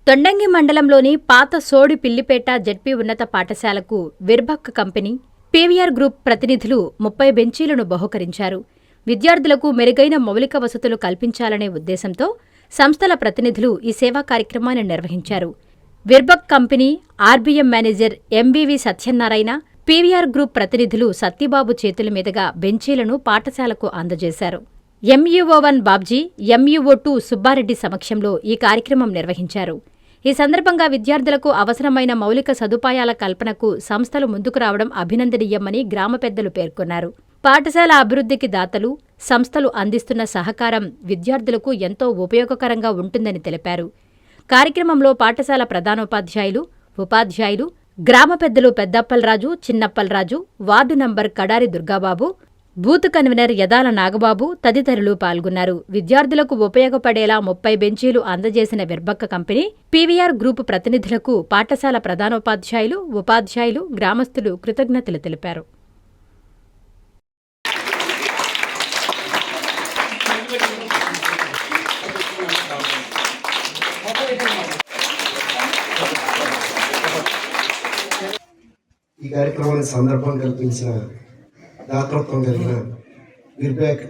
తొండంగి మండలంలోని పాత సోడి పిల్లిపేట జెడ్పీ ఉన్నత పాఠశాలకు విర్భక్ కంపెనీ, పీవీఆర్ గ్రూప్ ప్రతినిధులు 30 బెంచీలను బహూకరించారు. విద్యార్థులకు మెరుగైన మౌలిక వసతులు కల్పించాలనే ఉద్దేశంతో సంస్థల ప్రతినిధులు ఈ సేవా కార్యక్రమాన్ని నిర్వహించారు. Virbac company RBM manager MVV Satyanarayana, PVR group ప్రతినిధులు సత్యబాబు చేతుల మీదుగా బెంచీలను పాఠశాలకు అందజేశారు. ఎంఈఓ1 బాబ్జీ, ఎంఈఓ2 సుబ్బారెడ్డి సమక్షంలో ఈ కార్యక్రమం నిర్వహించారు. ఈ సందర్భంగా విద్యార్థులకు అవసరమైన మౌలిక సదుపాయాల కల్పనకు సంస్థలు ముందుకు రావడం అభినందనీయమని గ్రామ పెద్దలు పేర్కొన్నారు. పాఠశాల అభివృద్ధికి దాతలు, సంస్థలు అందిస్తున్న సహకారం విద్యార్థులకు ఎంతో ఉపయోగకరంగా ఉంటుందని తెలిపారు. కార్యక్రమంలో పాఠశాల ప్రధానోపాధ్యాయులు, ఉపాధ్యాయులు, గ్రామ పెద్దలు Peddappalaraju, Chinnappalaraju, ward number Kadari Durgababu, booth convener Yadala Nagababu తదితరులు పాల్గొన్నారు. విద్యార్థులకు ఉపయోగపడేలా 30 బెంచీలు అందజేసిన విర్భక్ కంపెనీ, పీవీఆర్ గ్రూపు ప్రతినిధులకు పాఠశాల ప్రధానోపాధ్యాయులు, ఉపాధ్యాయులు, గ్రామస్తులు కృతజ్ఞతలు తెలిపారు. ఈ కార్యక్రమానికి సందర్భం కల్పించిన దాతృత్వం కలిగిన విర్భక్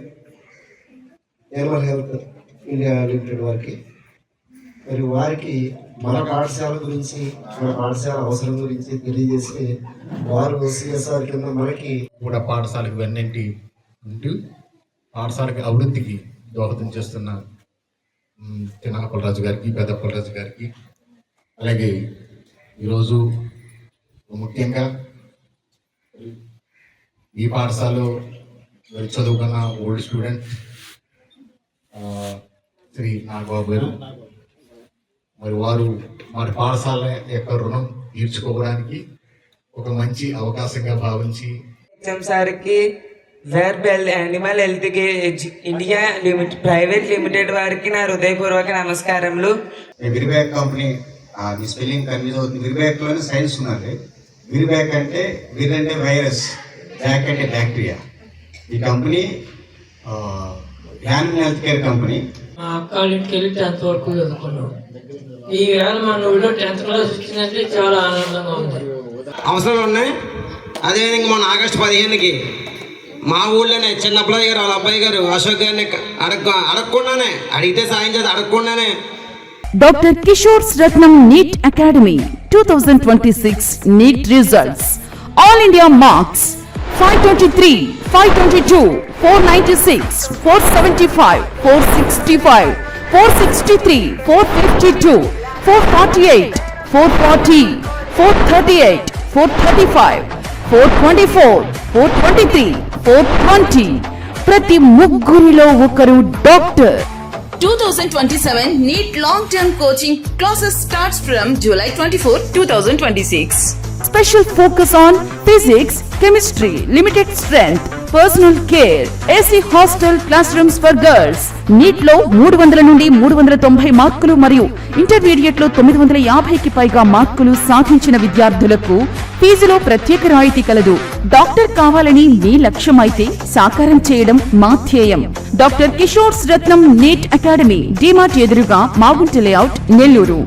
యానిమల్ హెల్త్ ఇండియా లిమిటెడ్ వారికి, మరి వారికి మన పాఠశాల గురించి, మన పాఠశాల అవసరం గురించి తెలియజేసి వారు సిఎస్ఆర్ కింద మనకి కూడా పాఠశాలకు వెన్నంటి ఉంటూ పాఠశాలకి అభివృద్ధికి దోహదం చేస్తున్న చిన్నప్పలరాజు గారికి, పెద్దప్పలరాజు గారికి, అలాగే ఈరోజు ముఖ్యంగా ఈ పాఠశాలలో చదువుకున్న ఓల్డ్ స్టూడెంట్ శ్రీ నాగబాబు గారు, మరి వారు మరి పాఠశాల యొక్క రుణం తీర్చుకోవడానికి ఒక మంచి అవకాశంగా భావించి సార్కి Virbac animal health India private limited వారికి నా హృదయపూర్వక నమస్కారములు. విర్భక్ కంపెనీ స్పెల్లింగ్ కన్ఫ్యూజ్ అవుతుంది. విర్భక్ లోనే సైన్స్ ఉన్నది. విర్భక్ అంటే విర్ అంటే వైరస్, బ్యాక్ అంటే బ్యాక్టీరియా. ఈ company animal health care company. మా అక్కడికి వెళ్ళి 10th వరకు చదువుకున్నాం. ఈ వేళ మన ఊళ్ళో 10th క్లాస్ వచ్చిందంటే చాలా ఆనందంగా ఉంది. అవసరాలు ఉన్నాయి. అదేవిధంగా మన ఆగస్టు 15కి మా ఊళ్ళోనే చిన్నప్పటి గారు వాళ్ళ అబ్బాయి గారు అశోక్ గారిని అడగకుండానే, అడిగితే సాయం చేసి అడగకుండానే Dr. Kishore's Ratnam NEET Academy 2026 NEET results. All India marks 523, 522, 496, 475, 465, 463, 452, 448, 440, 438, 435, 424, 423, 420. ప్రతి ముగ్గురిలో ఒకరు doctor. 2027 NEET long-term coaching classes starts from July 24, 2026. Special focus on physics, chemistry, limited strength, personal care, AC hostel classrooms for girls. NEET లో 300 నుండి 390 మార్కులు మరియు intermediate లో 950కి పైగా మార్కులు సాధించిన విద్యార్థులకు ఫీజులో ప్రత్యేక రాయితీ కలదు. డాక్టర్ కావాలని మీ లక్ష్యమైతే సాకారం చేయడం మా ధ్యేయం. డాక్టర్ కిషోర్స్ రత్నం NEET అకాడమీ, డిమార్ట్ ఎదురుగా, మాగుంట లేఅవుట్, నెల్లూరు.